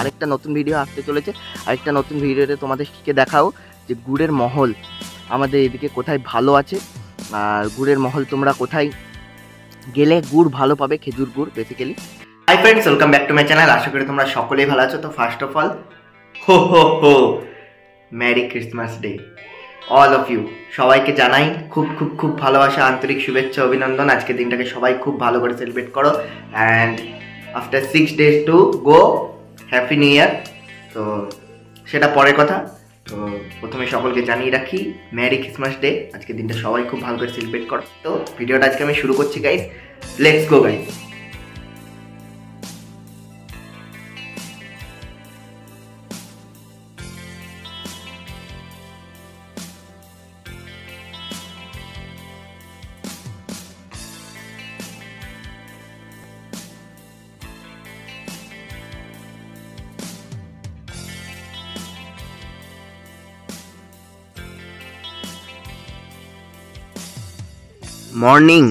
আরেকটা নতুন ভিডিও আসতে চলেছে। আরেকটা নতুন ভিডিওতে তোমাদেরকে দেখাও যে গুড়ের মহল আমাদের এদিকে কোথায় ভালো আছে, আর গুড়ের মহল তোমরা কোথায় গেলে গুড় ভালো পাবে, খেজুর গুড় basically. Hi friends, welcome back to my channel. আশা করি তোমরা সকলেই ভালো আছো। তো first of all ho ho ho merry Christmas day all of you. সবাইকে জানাই খুব খুব খুব ভালোবাসা, আন্তরিক শুভেচ্ছা, অভিনন্দন। আজকের দিনটাকে সবাই খুব ভালো করে সেলিব্রেট করো, and after 6 days to go happy new year. তো সেটা পরের কথা। তো প্রথমে সকলকে জানিয়ে রাখি মেরি ক্রিসমাস ডে। আজকের দিনটা সবাই খুব ভালো করে সেলিব্রেট করো। তো ভিডিওটা আজকে আমি শুরু করছি guys, let's go guys. Morning,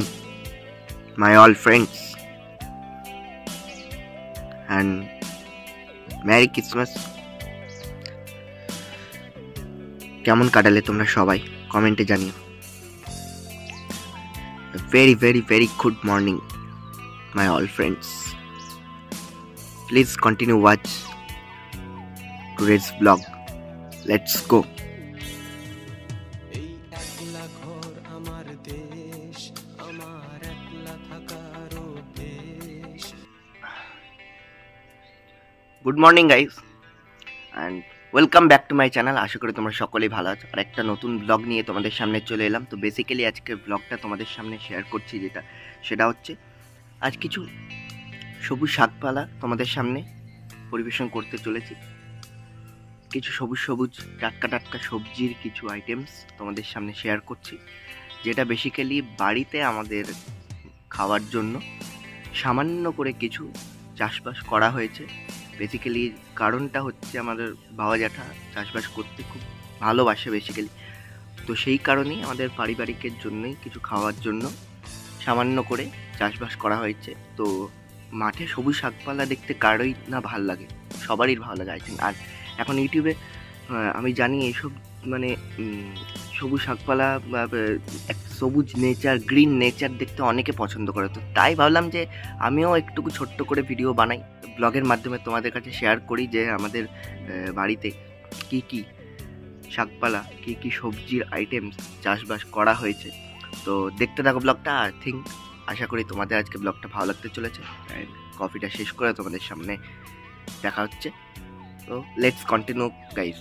my all friends, and Merry Christmas. কেমন কাটালে তোমরা সবাই কমেন্টে জানিও। Very very very good morning my all friends. Please continue watch today's vlog. Let's go. Good morning guys, and welcome back to my channel. আশা করি তোমরা সকলেই ভালো আছো। আর একটা নতুন ব্লগ নিয়ে তোমাদের সামনে চলে এলাম। তো বেসিক্যালি আজকে ব্লগটা তোমাদের সামনে শেয়ার করছি, সেটা হচ্ছে আজ কিছু সবুজ শাকপালা তোমাদের সামনে পরিবেশন করতে চলেছি। কিছু সবুজ সবুজ টাটকা টাটকা সবজির কিছু আইটেমস তোমাদের সামনে শেয়ার করছি, যেটা বেসিক্যালি বাড়িতে আমাদের খাওয়ার জন্য সামান্য করে কিছু চাষবাস করা হয়েছে। বেসিক্যালি কারণটা হচ্ছে আমাদের বাবা জ্যাঠা চাষবাস করতে খুব ভালোবাসে বেসিক্যালি। তো সেই কারণেই আমাদের পারিবারিকের জন্যই কিছু খাওয়ার জন্য সামান্য করে চাষবাস করা হয়েছে। তো মাঠে সবুজ শাকপালা দেখতে কারোই না ভাল লাগে, সবারই ভালো লাগে আই থিঙ্ক। আর এখন ইউটিউবে আমি জানি এইসব মানে সবুজ শাকপালা বা সবুজ নেচার, গ্রিন নেচার দেখতে অনেকে পছন্দ করে। তো তাই ভাবলাম যে আমিও একটুকু ছোট্ট করে ভিডিও বানাই, ব্লগের মাধ্যমে তোমাদের কাছে শেয়ার করি যে আমাদের বাড়িতে কি কি শাকপালা, কি কি সবজির আইটেমস চাষবাস করা হয়েছে। তো দেখতে থাকো ব্লগটা। আই থিঙ্ক আশা করি তোমাদের আজকে ব্লগটা ভালো লাগতে চলেছে। অ্যান্ড কফিটা শেষ করে তোমাদের সামনে দেখা হচ্ছে। তো let's continue guys,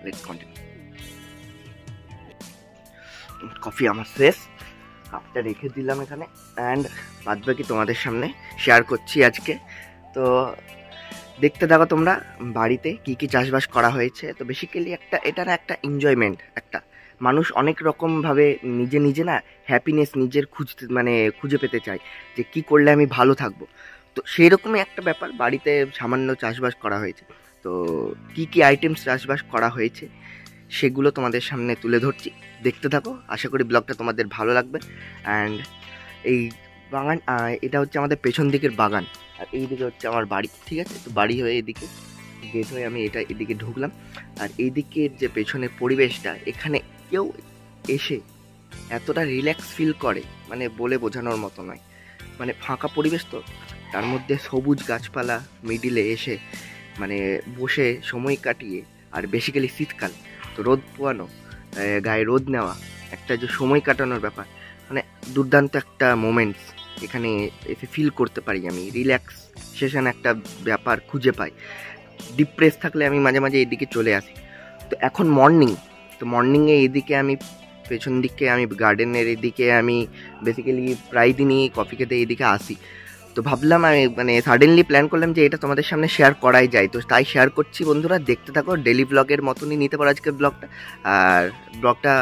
let's continue. Coffee আমার শেষ, কাপটা রেখে দিলাম এখানে, অ্যান্ড বাদ বাকি তোমাদের সামনে শেয়ার করছি আজকে। তো দেখতে থাকো তোমরা বাড়িতে কি কি চাষবাস করা হয়েছে। তো বেসিক্যালি এটা না একটা এনজয়মেন্ট, একটা মানুষ অনেক রকমভাবে নিজে নিজে না হ্যাপিনেস নিজের খুঁজে পেতে চায় যে কি করলে আমি ভালো থাকবো। তো সেই রকমই একটা ব্যাপার, বাড়িতে সামান্য চাষবাস করা হয়েছে। তো কি কি আইটেমস চাষবাস করা হয়েছে সেগুলো তোমাদের সামনে তুলে ধরছি, দেখতে থাকো। আশা করি ব্লগটা তোমাদের ভালো লাগবে। অ্যান্ড এই বাগান, এটা হচ্ছে আমাদের পেছন দিকের বাগান, আর এই দিকে হচ্ছে আমার বাড়ি, ঠিক আছে। তো বাড়ি হয়ে এদিকে গেট হয়ে আমি এদিকে ঢুকলাম। আর এই দিকের যে পেছনের পরিবেশটা, এখানে কেউ এসে এতটা রিল্যাক্স ফিল করে মানে বলে বোঝানোর মতো নয়। মানে ফাঁকা পরিবেশ, তো তার মধ্যে সবুজ গাছপালা মিডিলে এসে মানে বসে সময় কাটিয়ে, আর বেসিক্যালি শীতকাল তো রোদ পোয়ানো, গায়ে রোদ নেওয়া, একটা যে সময় কাটানোর ব্যাপার, মানে দুর্দান্ত একটা মোমেন্টস এখানে এসে ফিল করতে পারি আমি। রিল্যাক্সেশন একটা ব্যাপার খুঁজে পাই। ডিপ্রেস থাকলে আমি মাঝে মাঝে এদিকে চলে আসি। তো এখন মর্নিং, তো মর্নিংয়ে এদিকে আমি পেছন দিকে আমি গার্ডেনের এদিকে আমি বেসিক্যালি প্রায় দিনই কফি খেতে এদিকে আসি। তো ভাবলাম আমি সাডেনলি প্ল্যান করলাম যে এটা তোমাদের সামনে শেয়ার করাই যায়। তো তাই শেয়ার করছি বন্ধুরা, দেখতে থাকো। ডেলি ব্লগের মতনই নিতে পারো আজকের ব্লগটা। আর ব্লগটা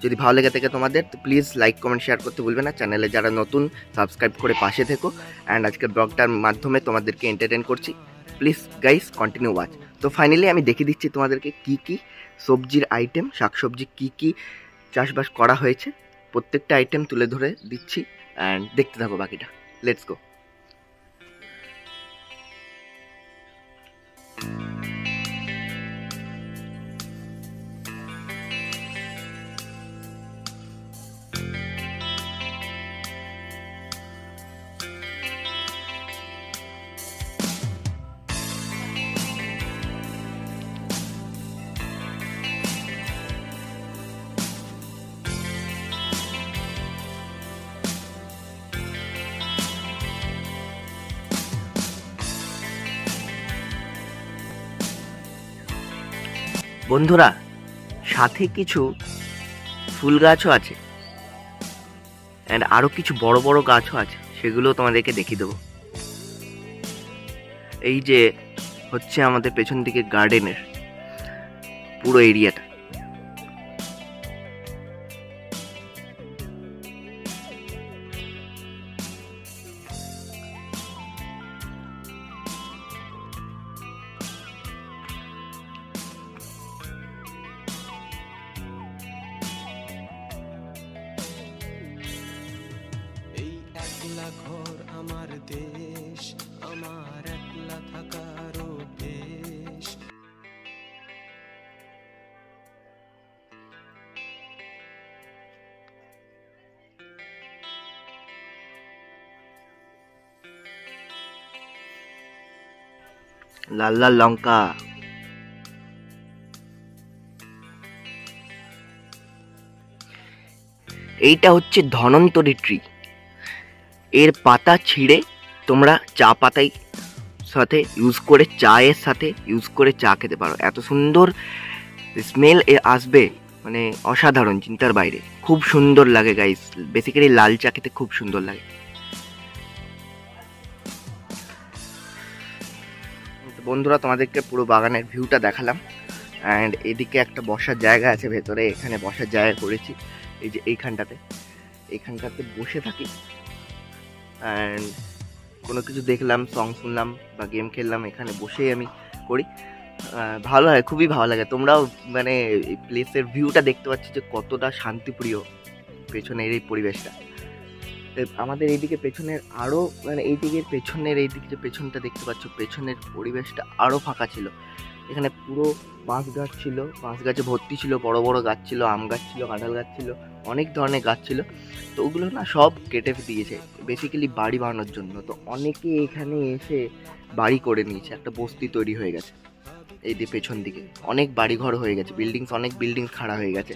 যদি ভালো লেগে থাকে তোমাদের, তো প্লিজ লাইক কমেন্ট শেয়ার করতে ভুলবে না। চ্যানেলে যারা নতুন সাবস্ক্রাইব করে পাশে থেকো। অ্যান্ড আজকের ব্লগটার মাধ্যমে তোমাদেরকে এন্টারটেন করছি। Please guys continue watch. তো ফাইনালি আমি দেখিয়ে দিচ্ছি তোমাদেরকে কি কি সবজির আইটেম, শাকসবজি কি কি চাষবাস করা হয়েছে, প্রত্যেকটা আইটেম তুলে ধরে দিচ্ছি। অ্যান্ড দেখতে থাকো বাকিটা, লেটস গো। বন্ধুরা, সাথে কিছু ফুল গাছও আছে অ্যান্ড আরও কিছু বড় বড় গাছও আছে, সেগুলো তোমাদেরকে দেখিয়ে দেবো। এই যে হচ্ছে আমাদের পেছন দিকে গার্ডেনের পুরো এরিয়াটা। একলা ঘর আমার দেশ, আমার একলা থাকার অভ্যেস। লাল লাল লঙ্কা, এইটা হচ্ছে ধনন্তরী ট্রি। এর পাতা ছিঁড়ে তোমরা চা পাতাই সাথে ইউজ করে, চায়ের সাথে ইউজ করে চা খেতে পারো। এত সুন্দর স্মেল আসবে, মানে অসাধারণ, চিন্তার বাইরে। খুব সুন্দর লাগে গাইস, বেসিক্যালি লাল চা খেতে খুব সুন্দর লাগে। বন্ধুরা, তোমাদেরকে পুরো বাগানের ভিউটা দেখালাম। অ্যান্ড এদিকে একটা বসার জায়গা আছে ভেতরে, এখানে বসার জায়গা করেছি। এই যে এইখানটাতে বসে থাকি অ্যান্ড কোনো কিছু দেখলাম, সং শুনলাম বা গেম খেললাম, এখানে বসেই আমি করি। ভালো হয়, খুবই ভালো লাগে। তোমরাও মানে এই প্লেসের ভিউটা দেখতে পাচ্ছি যে কতটা শান্তিপ্রিয় পেছনের এই পরিবেশটা। আমাদের এইদিকে পেছনের আরও মানে এইদিকের পেছনের এইদিকে যে পেছনটা দেখতে পাচ্ছ, পেছনের পরিবেশটা আরও ফাঁকা ছিল। এখানে পুরো বাঁশ গাছ ছিল, বাঁশ গাছে ভর্তি ছিল, বড় বড় গাছ ছিল, আম গাছ ছিল, কাঁঠাল গাছ ছিল, অনেক ধরনের গাছ ছিল। তো ওগুলো না সব কেটে দিয়েছে বেসিক্যালি বাড়ি বানানোর জন্য। তো অনেকে এখানে এসে বাড়ি করে নিয়েছে, একটা বস্তি তৈরি হয়ে গেছে। এই যে পেছন দিকে অনেক বাড়িঘর হয়ে গেছে, অনেক বিল্ডিংস খাড়া হয়ে গেছে।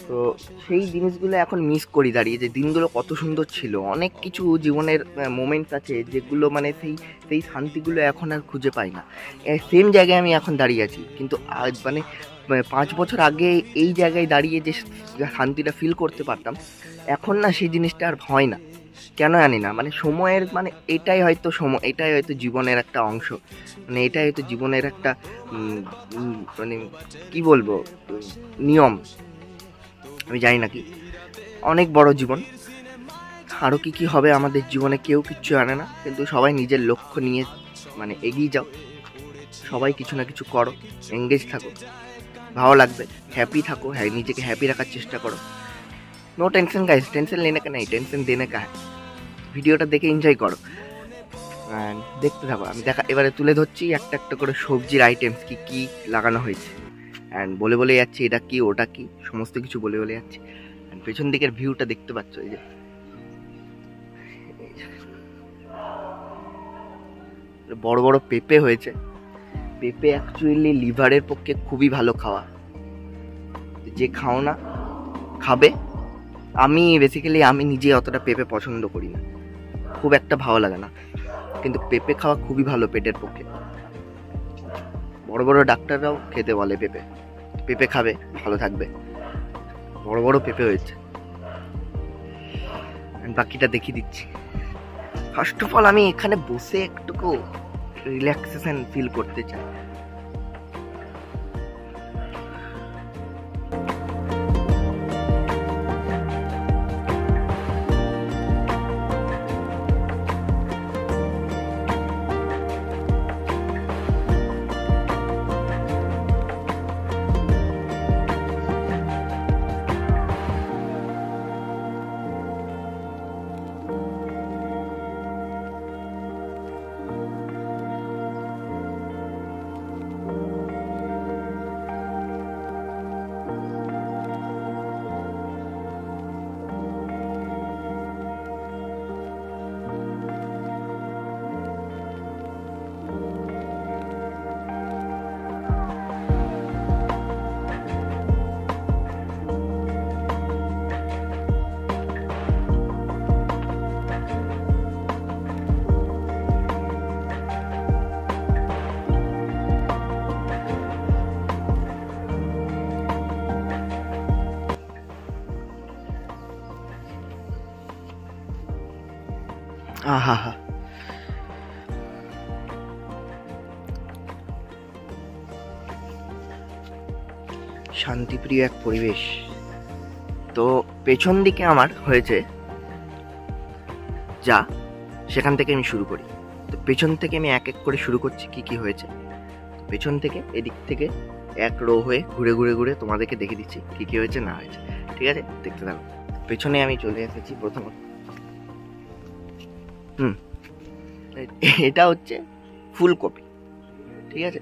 তো সেই জিনিসগুলো এখন মিস করি দাঁড়িয়ে, যে দিনগুলো কত সুন্দর ছিল। অনেক কিছু জীবনের মোমেন্টস আছে যেগুলো মানে সেই শান্তিগুলো এখন আর খুঁজে পাই না। সেম জায়গায় আমি এখন দাঁড়িয়ে আছি, কিন্তু আজ মানে 5 বছর আগে এই জায়গায় দাঁড়িয়ে যে শান্তিটা ফিল করতে পারতাম, এখন না সেই জিনিসটা আর হয় না। কেন জানি না, মানে সময়ের মানে এটাই হয়তো জীবনের একটা অংশ, মানে এটাই হয়তো জীবনের একটা মানে কি বলবো, নিয়ম। আমি জানি না কি, অনেক বড় জীবন। আরও কি হবে আমাদের জীবনে কেউ কিচ্ছু জানে না, কিন্তু সবাই নিজের লক্ষ্য নিয়ে মানে এগিয়ে যাও। সবাই কিছু না কিছু করো, এঙ্গেজ থাকো, ভালো লাগবে, হ্যাপি থাকো, হ্যাঁ নিজেকে হ্যাপি রাখার চেষ্টা করো। নো টেনশন গাইস, টেনশন लेने का नहीं, টেনশন देने का है। ভিডিওটা দেখে এনজয় করো, দেখতে থাকো। আমি এবারে তুলে ধরছি একটা একটা করে সবজির আইটেমস কি কি লাগানো হয়েছে, অ্যান্ড বলে যাচ্ছি এটা কি ওটা কি, সমস্ত কিছু বলে যাচ্ছি। অ্যান্ড পেছন দিকের ভিউটা দেখতে পাচ্ছ, এই যে বড় বড় পেঁপে হয়েছে। পেঁপে অ্যাকচুয়ালি লিভারের পক্ষে খুবই ভালো খাওয়া, যে খাও না খাবে। আমি নিজে অতটা পেঁপে পছন্দ করি না, খুব একটা ভালো লাগে না, কিন্তু পেঁপে খাওয়া খুবই ভালো পেটের পক্ষে। বড় বড় ডাক্তাররাও খেতে বলে পেঁপে খাবে, ভালো থাকবে। বড় বড় পেঁপে হয়েছে, বাকিটা দেখিয়ে দিচ্ছি। ফার্স্ট অফ অল আমি এখানে বসে একটুকু রিল্যাক্সেশন ফিল করতে চাই। আহা হা, শান্তিপ্রিয় এক পরিবেশ। তো পেছন দিকে আমার হয়েছে যা, সেখান থেকে আমি শুরু করি। তো পেছন থেকে আমি এক এক করে শুরু করছি কি কি হয়েছে। পেছন থেকে এদিক থেকে এক রো হয়ে ঘুরে ঘুরে ঘুরে তোমাদেরকে দেখে দিচ্ছি কি কি হয়েছে না হয়েছে। ঠিক আছে, দেখতে থাকো। পেছনে আমি চলে এসেছি প্রথমত। এটা হচ্ছে ফুলকপি। ঠিক আছে,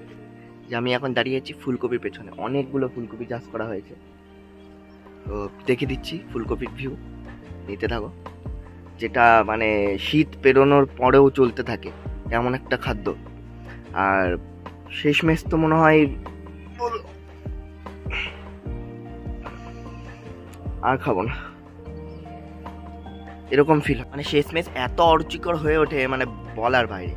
যে আমি এখন দাঁড়িয়ে আছি ফুলকপির পেছনে। অনেকগুলো ফুলকপি চাষ করা হয়েছে। তো দেখে দিচ্ছি ফুলকপির ভিউ, নিতে থাকো। যেটা মানে শীত পেরোনোর পরেও চলতে থাকে এমন একটা খাদ্য। আর শেষমেশ তো মনে হয় আর খাবো না, এরকম ফিল। মানে শেষমেশ এত অরুচিকর হয়ে ওঠে মানে বলার বাইরে।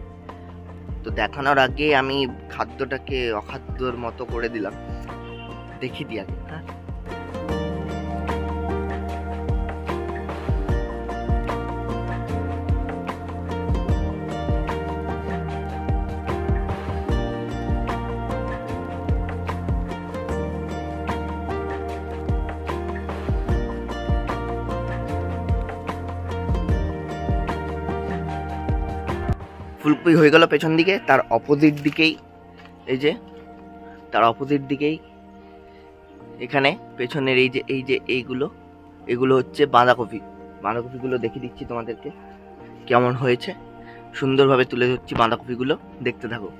তো দেখানোর আগে আমি খাদ্যটাকে অখাদ্যর মতো করে দিলাম, দেখি দিই আগে। হ্যাঁ, ফুলকপি হয়ে গেল পেছন দিকে। তার অপোজিট দিকেই এই যে, তার অপোজিট দিকেই এখানে পেছনের এইগুলো হচ্ছে বাঁধাকপি। বাঁধাকপিগুলো দেখিয়ে দিচ্ছি তোমাদেরকে কেমন হয়েছে। সুন্দরভাবে তুলে ধরছি বাঁধাকপিগুলো, দেখতে থাকো।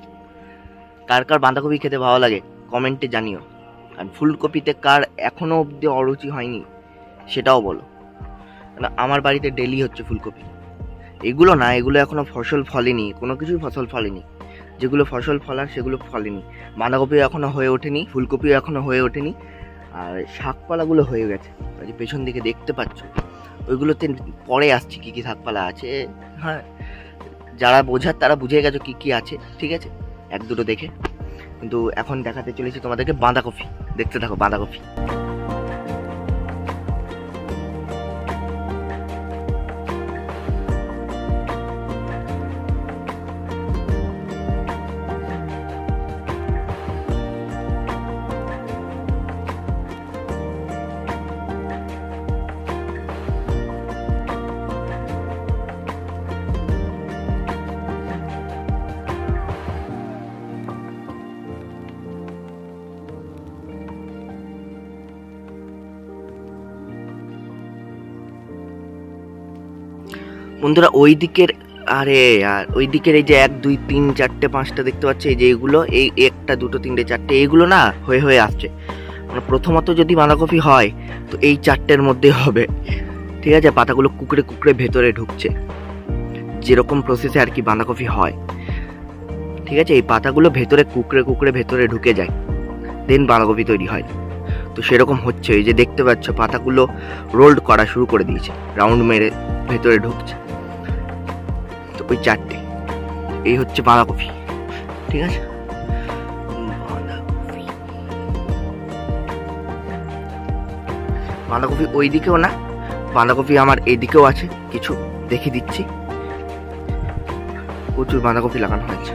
কার কার বাঁধাকপি খেতে ভালো লাগে কমেন্টে জানিও। আর ফুলকপিতে কার এখনো অবধি অরুচি হয়নি সেটাও বলো। আমার বাড়িতে ডেলি হচ্ছে ফুলকপি। এগুলো না, এগুলো এখনো ফসল ফলেনি, কোনো কিছুই ফসল ফলেনি। যেগুলো ফসল ফলার সেগুলো ফলেনি। বাঁধাকপিও এখনো হয়ে ওঠেনি, ফুলকপিও এখনো হয়ে ওঠেনি। আর শাকপালাগুলো হয়ে গেছে, যে পেছন দিকে দেখতে পাচ্ছ ওইগুলোতে পরে আসছি কি কি শাকপালা আছে। হ্যাঁ, যারা বোঝার তারা বুঝে গেছো কি কি আছে। ঠিক আছে, এক দুটো দেখে। কিন্তু এখন দেখাতে চলেছি তোমাদেরকে বাঁধাকপি, দেখতে থাকো বাঁধাকপি। বন্ধুরা ওই দিকের, আরে আর ওই দিকের এই যে 1 2 3 4 5টা দেখতে পাচ্ছ, এই যে এগুলো, এই 1টা 2টো 3টে 4টে, এইগুলো না হয়ে হয়ে আসছে। মানে প্রথমত যদি বাঁধাকপি হয় তো এই 4টের মধ্যে হবে। ঠিক আছে, পাতাগুলো কুকড়ে কুকড়ে ভেতরে ঢুকছে, যেরকম প্রসেসে আর কি বাঁধাকপি হয়। ঠিক আছে, এই পাতাগুলো ভেতরে কুকড়ে কুকড়ে ভেতরে ঢুকে যায়, দেন বাঁধাকপি তৈরি হয়। তো সেরকম হচ্ছে। এই যে দেখতে পাচ্ছ পাতাগুলো রোল্ড করা শুরু করে দিয়েছে, রাউন্ড মেরে ভেতরে ঢুকছে। তো ওই 4টে, এই হচ্ছে বাঁধাকপি। ঠিক আছে, বাঁধাকপি ওই দিকেও না, বাঁধাকপি আমার এইদিকেও আছে কিছু, দেখিয়ে দিচ্ছি। প্রচুর বাঁধাকপি লাগানো হয়েছে।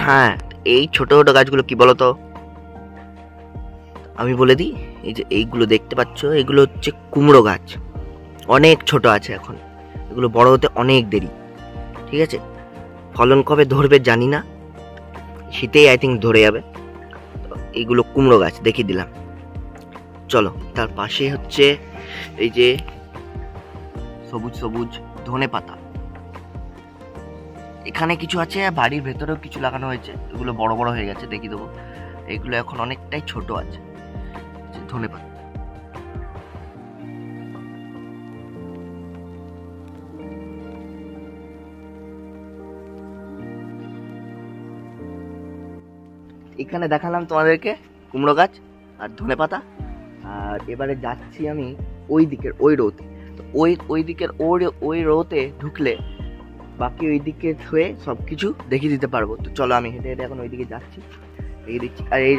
হ্যাঁ, এই ছোট ছোট গাছগুলো কি বলতো, আমি বলে দিই। এই যে এইগুলো দেখতে পাচ্ছ, এগুলো হচ্ছে কুমড়ো গাছ। অনেক ছোট আছে এখন, এগুলো বড় হতে অনেক দেরি। ঠিক আছে, ফলন কবে ধরবে জানি না, শীতেই আই থিঙ্ক ধরে যাবে। এইগুলো কুমড়ো গাছ দেখিয়ে দিলাম। চলো, তার পাশে হচ্ছে এই যে সবুজ সবুজ ধনে পাতা। এখানে কিছু আছে, বাড়ির ভেতরেও কিছু লাগানো হয়েছে, এগুলো বড় বড় হয়ে গেছে, দেখিয়ে দেবো। এগুলো এখন অনেকটাই ছোট আছে। ধন্যবাদ। এখানে দেখালাম তোমাদেরকে কুমড়ো গাছ আর ধনেপাতা। আর এবারে যাচ্ছি আমি ওই দিকের ওই রোতে। তো ওই দিকের ওই রোতে ঢুকলে বাকি ওই দিকে হয়ে সব কিছু দেখিয়ে দিতে পারবো। তো চলো আমি হেঁটে হেঁটে এখন ওই দিকে যাচ্ছি, দেখিয়ে দিচ্ছি। আর এই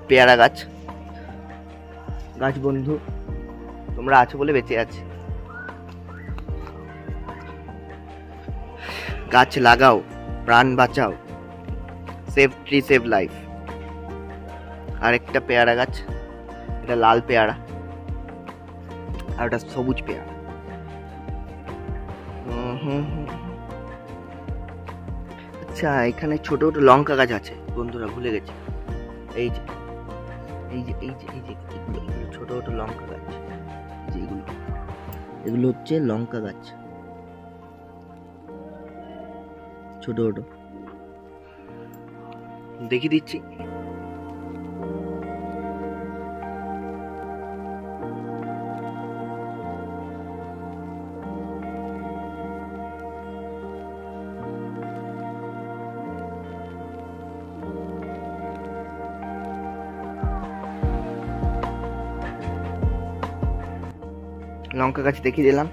পেয়ারা গাছ, গাছ বন্ধু তোমরা আছো বলে বেঁচে আছি। গাছ লাগাও, প্রাণ বাঁচাও, সেভ ট্রি সেভ লাইফ। আরেকটা পেয়ারা গাছ, এটা লাল পেয়ারা আর ওটা সবুজ পেয়ারা। আচ্ছা, এখানে ছোট ছোট লঙ্কা গাছ আছে বন্ধুরা, ভুলে গেছি। এই যে এই যে এই যে এই যে এগুলো ছোট ছোট লঙ্কা গাছ, এগুলো হচ্ছে লঙ্কা গাছ, ছোট ছোট, দেখিয়ে দিচ্ছি। লঙ্কা গাছ দেখিয়ে দিলাম।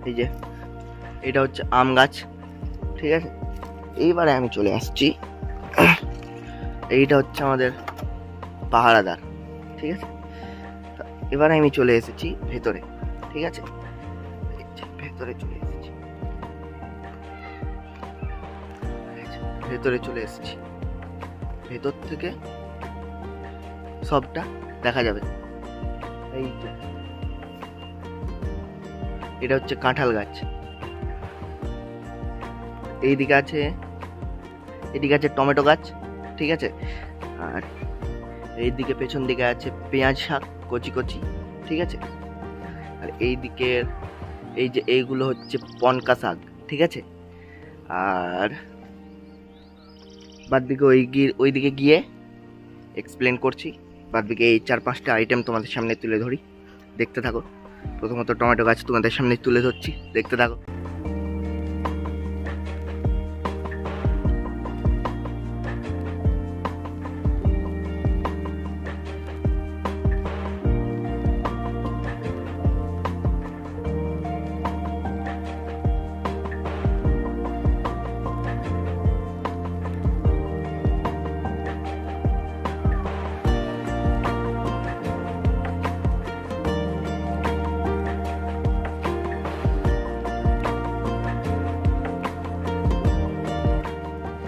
এই যে এটা হচ্ছে আম গাছ, ঠিক আছে। এইবারে আমি চলে আসছি, এইটা হচ্ছে আমাদের পাহারাদার, ঠিক আছে। এবারে আমি চলে এসেছি ভেতরে, ঠিক আছে। ভেতরে চলে এসেছি, ভেতরে চলে এসেছি। ভেতর থেকে সবটা দেখা যাবে। এই যে এটা হচ্ছে কাঁঠাল গাছ, এইদিকে আছে, এদিকে আছে টমেটো গাছ, ঠিক আছে। আর এইদিকে পেছন দিকে আছে পেঁয়াজ শাক কচি কচি, ঠিক আছে। আর এইদিকের এই যে এইগুলো হচ্ছে পনকা শাক, ঠিক আছে। আর বাদ দিকে ওইদিকে গিয়ে এক্সপ্লেন করছি। বাদ দিকে এই 4-5টা আইটেম তোমাদের সামনে তুলে ধরি, দেখতে থাকো। প্রথমত টমেটো গাছ তোমাদের সামনে তুলে ধরছি, দেখতে থাকো।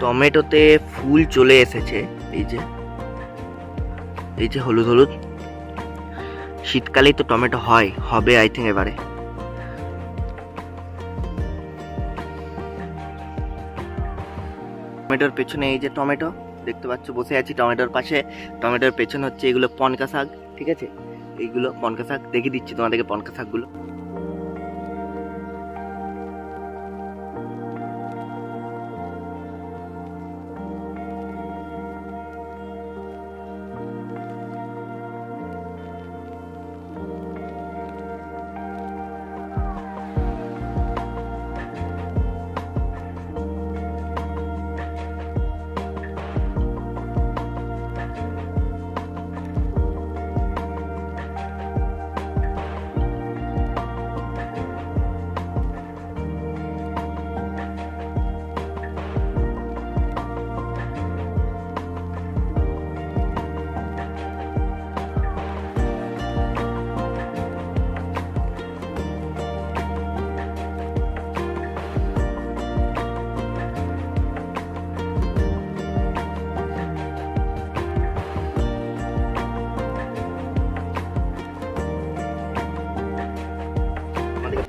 টমেটোতে ফুল চলে এসেছে, এই যে হলুদ হলুদ। শীতকালেই তো টমেটো হবে আই থিঙ্ক। এবারে টমেটোর পেছনে এই যে টমেটো দেখতে পাচ্ছ বসে আছি টমেটোর পাশে। টমেটোর পেছনে হচ্ছে এগুলো পনকা শাক, ঠিক আছে। এইগুলো পনকা শাক, দেখিয়ে দিচ্ছি তোমাদেরকে পনকা শাকগুলো।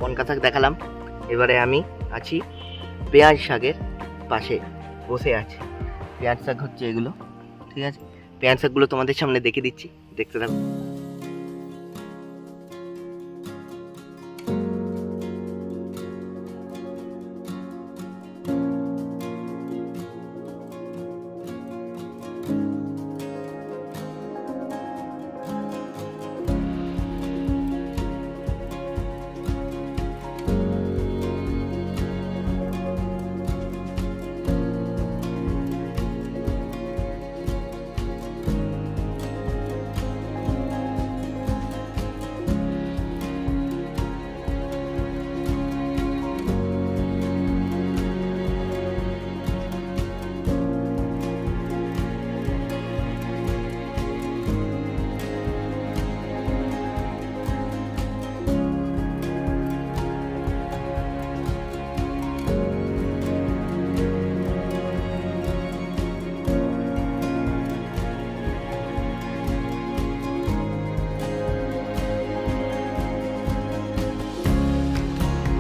পনকা শাক দেখালাম। এবারে আমি আছি পেঁয়াজ শাকের পাশে বসে আছি। পেঁয়াজ শাক হচ্ছে এগুলো, ঠিক আছে। পেঁয়াজ শাকগুলো তোমাদের সামনে দেখে দিচ্ছি, দেখতে থাকো।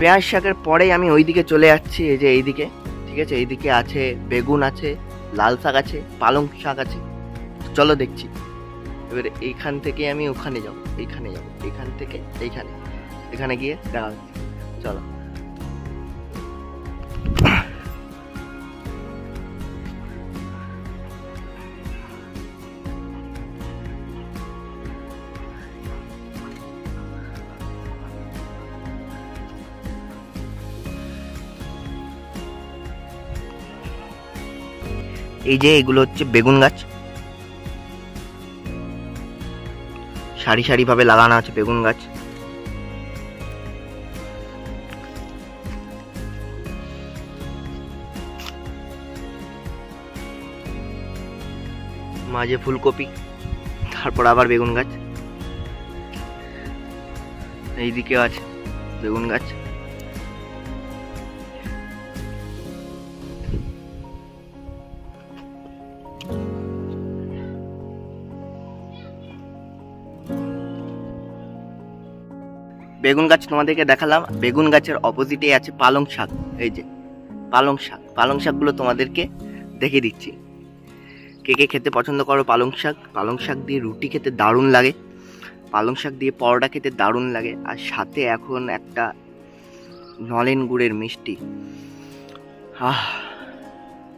পেঁয়াজ শাকের পরেই আমি ওইদিকে চলে যাচ্ছি, এই যে এইদিকে, ঠিক আছে, এইদিকে আছে বেগুন আছে, লাল শাক আছে, পালং শাক আছে। চলো দেখছি। এবারে এইখান থেকে আমি ওখানে যাবো, এইখানে যাবো, এইখান থেকে এইখানে, এখানে গিয়ে দেখা হচ্ছে। চলো। এই যে এগুলো হচ্ছে বেগুন গাছ, সারি সারি ভাবে লাগানো আছে বেগুন গাছ। মাঝে ফুলকপি, তারপর আবার বেগুন গাছ, এইদিকে আছে বেগুন গাছ। বেগুন গাছ তোমাদেরকে দেখালাম, বেগুন গাছের অপোজিটে আছে পালং শাক। এই যে পালং শাক, পালং শাকগুলো তোমাদেরকে দেখিয়ে দিচ্ছি। কে কে খেতে পছন্দ করো পালং শাক? পালং শাক দিয়ে রুটি খেতে দারুণ লাগে, পালং শাক দিয়ে পরোটা খেতে দারুণ লাগে। আর সাথে এখন একটা নলেন গুড়ের মিষ্টি,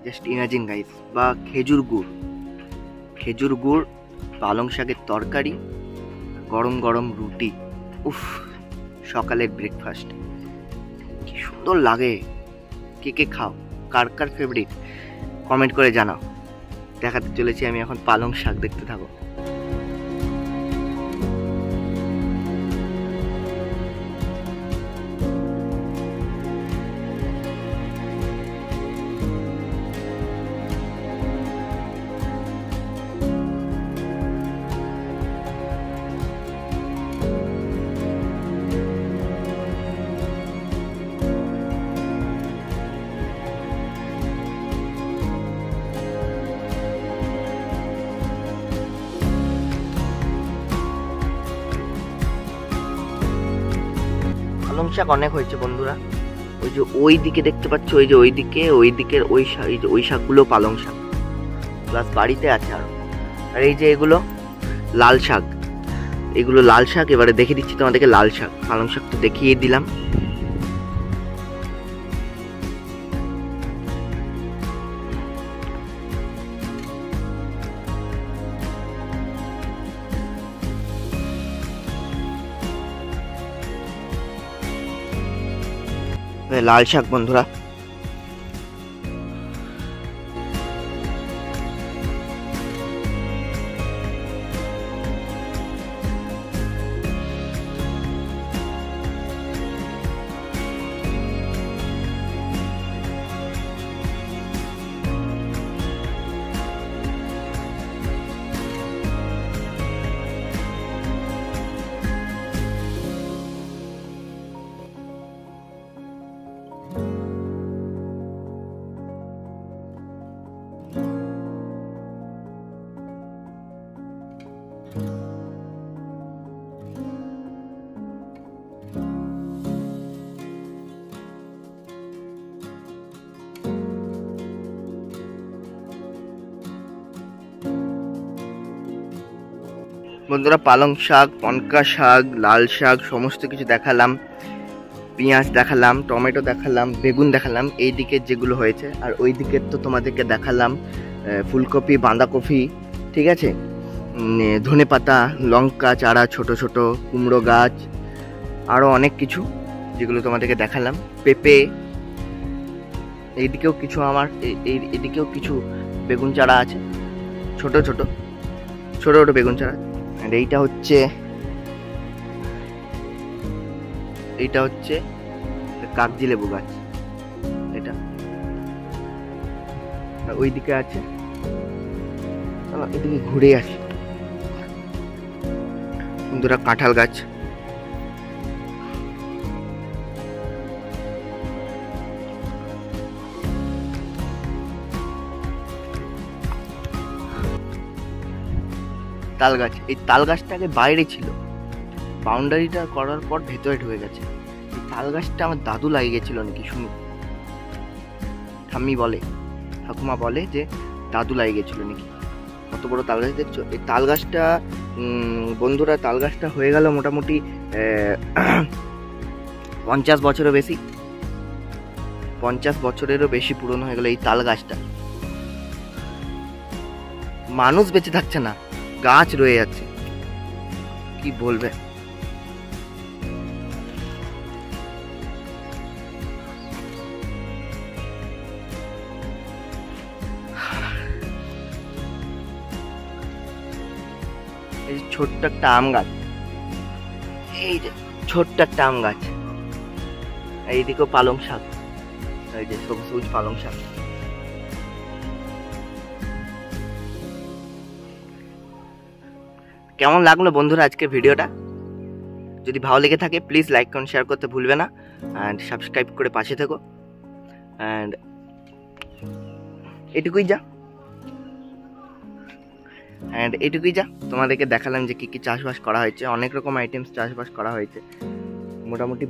জাস্ট ইমাজিন গাইস। বা খেজুর গুড়, খেজুর গুড়, পালং শাকের তরকারি, গরম গরম রুটি, উফ, সকালের ব্রেকফাস্ট কি সুন্দর লাগে। কে কে খাও, কার কার ফেভারিট কমেন্ট করে জানাও। দেখাতে চলেছি আমি এখন পালং শাক, দেখতে থাকো। পালং শাক অনেক হয়েছে বন্ধুরা, ওই যে ওই দিকে দেখতে পাচ্ছ, ওই যে ওইদিকে, ওই দিকের ওই শাক, এই যে ওই শাকগুলো পালং শাক, প্লাস বাড়িতে আছে আরো। আর এই যে এগুলো লাল শাক, এগুলো লাল শাক। এবারে দেখে দিচ্ছি তোমাদেরকে লাল শাক, পালং শাক তো দেখিয়ে দিলাম। লাল শাক বন্ধুরা, বন্ধুরা পালং শাক, পনকা শাক, লাল শাক সমস্ত কিছু দেখালাম, পেঁয়াজ দেখালাম, টমেটো দেখালাম, বেগুন দেখালাম, এই দিকে যেগুলো হয়েছে। আর ওই দিকের তো তোমাদেরকে দেখালাম ফুলকপি, বাঁধাকপি, ঠিক আছে, ধনেপাতা, লঙ্কা চারা, ছোট ছোট কুমড়ো গাছ, আরও অনেক কিছু যেগুলো তোমাদেরকে দেখালাম, পেঁপে, এইদিকেও কিছু আমার এইদিকেও কিছু বেগুন চারা আছে, ছোট ছোট ছোট ছোট বেগুন চারা। আর এইটা হচ্ছে কাগজি লেবু গাছ, এটা। আর ওইদিকে আছে, এদিকে ঘুরে আসি বন্ধুরা, কাঁঠাল গাছ। তাল গাছ, এই তাল গাছটা আগে বাইরে ছিল, বাউন্ডারিটা করার পর ভেতরে ঢুকে গেছে। এই তাল তাল গাছটা আমার দাদু লাগিয়ে গেছিল নাকি শুনি, ঠাম্মি বলে, ঠাকুমা বলে যে দাদু লাগিয়ে গেছিল নাকি। কত বড় তাল গাছ দেখছো। এই তাল গাছটা বন্ধুরা, তাল গাছটা হয়ে গেল মোটামুটি 50 বছরেরও বেশি, 50 বছরেরও বেশি পুরনো হয়ে গেল এই তাল গাছটা। মানুষ বেঁচে থাকছে না, গাছ রয়ে যাচ্ছে, কি বলবে। এই যে ছোট্ট একটা আম গাছ, এই যে ছোট্ট একটা আম গাছ, এইদিকেও পালং শাক, এই যে সবুজ সবুজ পালং শাক। কেমন লাগলো বন্ধুরা আজকের ভিডিওটা? যদি ভালো লেগে থাকে প্লিজ লাইক কমেন্ট শেয়ার করতে ভুলবে না, অ্যান্ড সাবস্ক্রাইব করে পাশে থেকো। অ্যান্ড এটুকুই যা তোমাদেরকে দেখালাম যে কী কী চাষবাস করা হয়েছে। অনেক রকম আইটেমস চাষবাস করা হয়েছে, মোটামুটি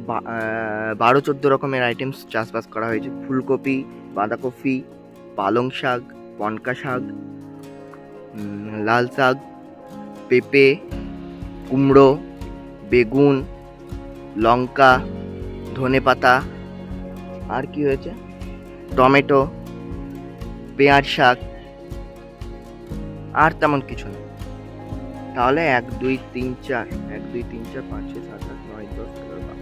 12-14 রকমের আইটেমস চাষবাস করা হয়েছে। ফুলকপি, বাঁধাকপি, পালং শাক, পনকা শাক, লাল শাক, পেঁপে, কুমড়ো, বেগুন, লঙ্কা, ধনেপাতা, আর কি হয়েছে, টমেটো, পেঁয়াজ শাক, আর তেমন কিছু না। তাহলে 1 2 3 4 1 2 3 4 5 6 7 8 9 10 11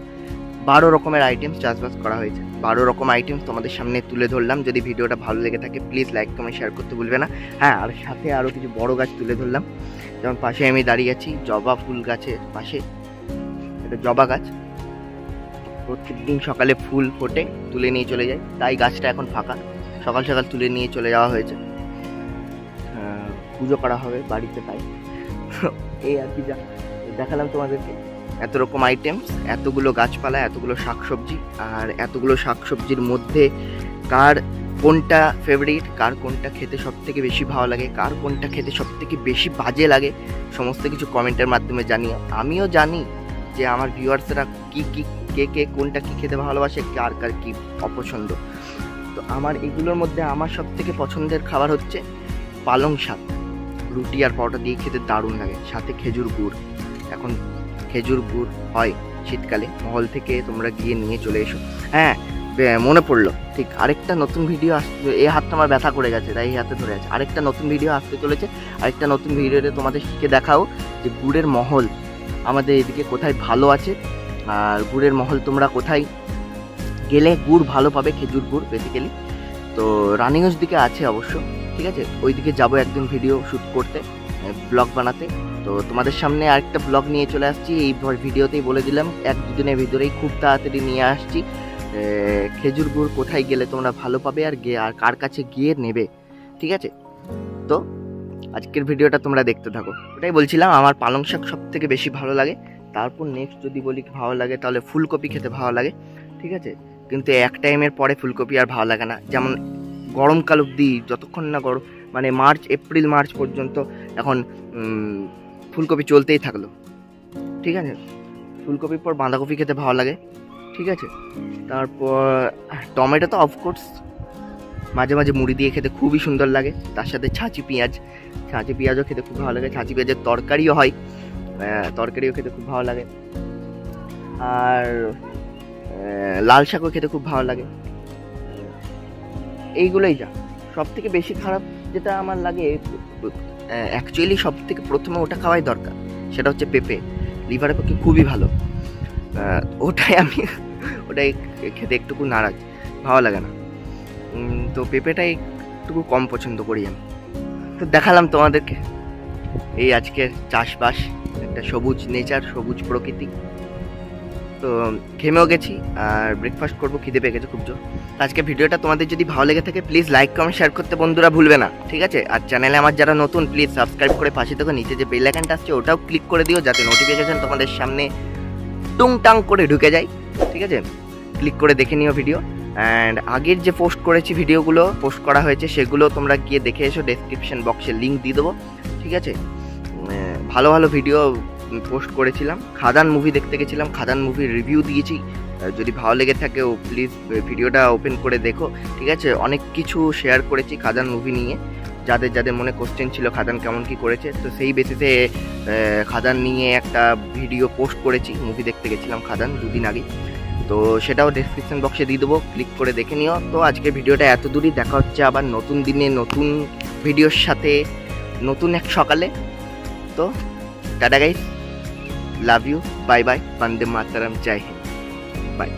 12 রকমের আইটেমস চাষবাস করা হয়েছে। 12 রকম আইটেমস তোমাদের সামনে তুলে ধরলাম। যদি ভিডিওটা ভালো লেগে থাকে প্লিজ লাইক কমেন্ট শেয়ার করতে ভুলবে না। হ্যাঁ, আর সাথে আরও কিছু বড় গাছ তুলে ধরলাম। যেমন পাশে আমি দাঁড়িয়ে আছি জবা ফুল গাছের পাশে, এটা জবা গাছ, প্রত্যেক দিন সকালে ফুল ফোটে, তুলে নিয়ে চলে যায়, তাই গাছটা এখন ফাঁকা। সকাল সকাল তুলে নিয়ে চলে যাওয়া হয়েছে, পুজো করা হবে বাড়িতে, তাই এই আর কি যা দেখালাম তোমাদেরকে। এত রকম আইটেমস, এতগুলো গাছপালা, এতগুলো শাকসবজি, আর এতগুলো শাকসবজির মধ্যে কার কোনটা ফেভারিট, কার কোনটা খেতে সব থেকে বেশি ভালো লাগে, কার কোনটা খেতে সব থেকে বেশি বাজে লাগে, সমস্ত কিছু কমেন্টের মাধ্যমে জানিও। আমিও জানি যে আমার ভিউয়ার্সরা কে কোনটা কি খেতে ভালোবাসে, কার কি অপছন্দ। তো আমার এগুলোর মধ্যে আমার সব থেকে পছন্দের খাবার হচ্ছে পালং শাক। রুটি আর পরোটা দিয়ে খেতে দারুণ লাগে, সাথে খেজুর গুড়। এখন খেজুর গুড় হয় শীতকালে, মহল থেকে তোমরা গিয়ে নিয়ে চলে এসো। হ্যাঁ, মনে পড়লো, ঠিক আরেকটা নতুন ভিডিও আসছে। এই হাতটা আমার ব্যথা করে গেছে, তাই এই হাতে ধরে আছে। আরেকটা নতুন ভিডিও আসতে চলেছে। আরেকটা নতুন ভিডিওতে তোমাদেরকে দেখাও যে গুড়ের মহল আমাদের এদিকে কোথায় ভালো আছে, আর গুড়ের মহল তোমরা কোথায় গেলে গুড় ভালো পাবে, খেজুর গুড় বেসিক্যালি। তো রানিগঞ্জ দিকে আছে অবশ্য, ঠিক আছে, ওই দিকে যাবো একদিন ভিডিও শ্যুট করতে, ব্লগ বানাতে। তো তোমাদের সামনে আরেকটা ব্লগ নিয়ে চলে আসছি। এই ভিডিওতেই বলে দিলাম 1-2 দিনের ভিতরেই খুব তাড়াতাড়ি নিয়ে আসছি খেজুর গুড় কোথায় গেলে তোমরা ভালো পাবে, আর কার কাছে গিয়ে নেবে, ঠিক আছে। তো আজকের ভিডিওটা তোমরা দেখতে থাকো। ওটাই বলছিলাম, আমার পালং শাক সব থেকে বেশি ভালো লাগে। তারপর নেক্সট যদি বলি ভালো লাগে তাহলে ফুলকপি খেতে ভালো লাগে, ঠিক আছে। কিন্তু এক টাইমের পরে ফুলকপি আর ভালো লাগে না। যেমন গরমকাল অবধি, যতক্ষণ না গরম, মানে এপ্রিল মার্চ পর্যন্ত এখন ফুলকপি চলতেই থাকলো, ঠিক আছে। ফুলকপির পর বাঁধাকপি খেতে ভালো লাগে, ঠিক আছে। তারপর টমেটো তো অফকোর্স মাঝে মাঝে মুড়ি দিয়ে খেতে খুবই সুন্দর লাগে। তার সাথে ছাঁচি পেঁয়াজও খেতে খুব ভালো লাগে। ছাঁচি পেঁয়াজের তরকারিও হয়, তরকারিও খেতে খুব ভালো লাগে। আর লাল শাকও খেতে খুব ভালো লাগে। এইগুলোই যা সব থেকে বেশি খারাপ যেটা আমার লাগে, অ্যাকচুয়ালি সব থেকে প্রথমে ওটা খাওয়াই দরকার, সেটা হচ্ছে পেঁপে। লিভারের পক্ষে খুবই ভালো। ওটাই খেতে একটুকু নারাজ, ভালো লাগে না। তো পেঁপেটাই একটুকু কম পছন্দ করি আমি। তো দেখালাম তোমাদেরকে এই আজকের চাষবাস, একটা সবুজ নেচার, সবুজ প্রকৃতি। তো ঘেমেও গেছি আর ব্রেকফাস্ট করবো, খিদে পেয়ে গেছে খুব জোর। আজকে ভিডিওটা তোমাদের যদি ভালো লেগে থাকে প্লিজ লাইক কমেন্ট শেয়ার করতে বন্ধুরা ভুলবে না, ঠিক আছে। আর চ্যানেলে আমার যারা নতুন প্লিজ সাবস্ক্রাইব করে পাশে থেকে নিচে যে বেল আইকনটা আসছে ওটাও ক্লিক করে দিও, যাতে নোটিফিকেশন তোমাদের সামনে টুংটাং করে ঢুকে যায়, ঠিক আছে। ক্লিক করে দেখে নিও ভিডিও। অ্যান্ড আগের যে ভিডিওগুলো পোস্ট করা হয়েছে সেগুলো তোমরা গিয়ে দেখে এসো, ডেসক্রিপশন বক্সে লিঙ্ক দিয়ে দেবো, ঠিক আছে। ভালো ভালো ভিডিও পোস্ট করেছিলাম। খাদান মুভি দেখতে গেছিলাম, খাদান মুভির রিভিউ দিয়েছি, যদি ভালো লেগে থাকে প্লিজ ভিডিওটা ওপেন করে দেখো, ঠিক আছে? অনেক কিছু শেয়ার করেছি খাদান মুভি নিয়ে, যাদের যাদের মনে কোশ্চেন ছিল খাদান কেমন কি করেছে, তো সেই বেসিসে খাদান নিয়ে একটা ভিডিও পোস্ট করেছি। মুভি দেখতে গেছিলাম খাদান 2 দিন আগে, তো সেটাও ডেসক্রিপশন বক্সে দিয়ে দেবো, ক্লিক করে দেখে নিও। তো আজকে ভিডিওটা এত দূরই, দেখা হচ্ছে আবার নতুন দিনে নতুন ভিডিওর সাথে নতুন এক সকালে। তো tata guys, love you, bye bye, Vande Mataram, Jai Hind, by.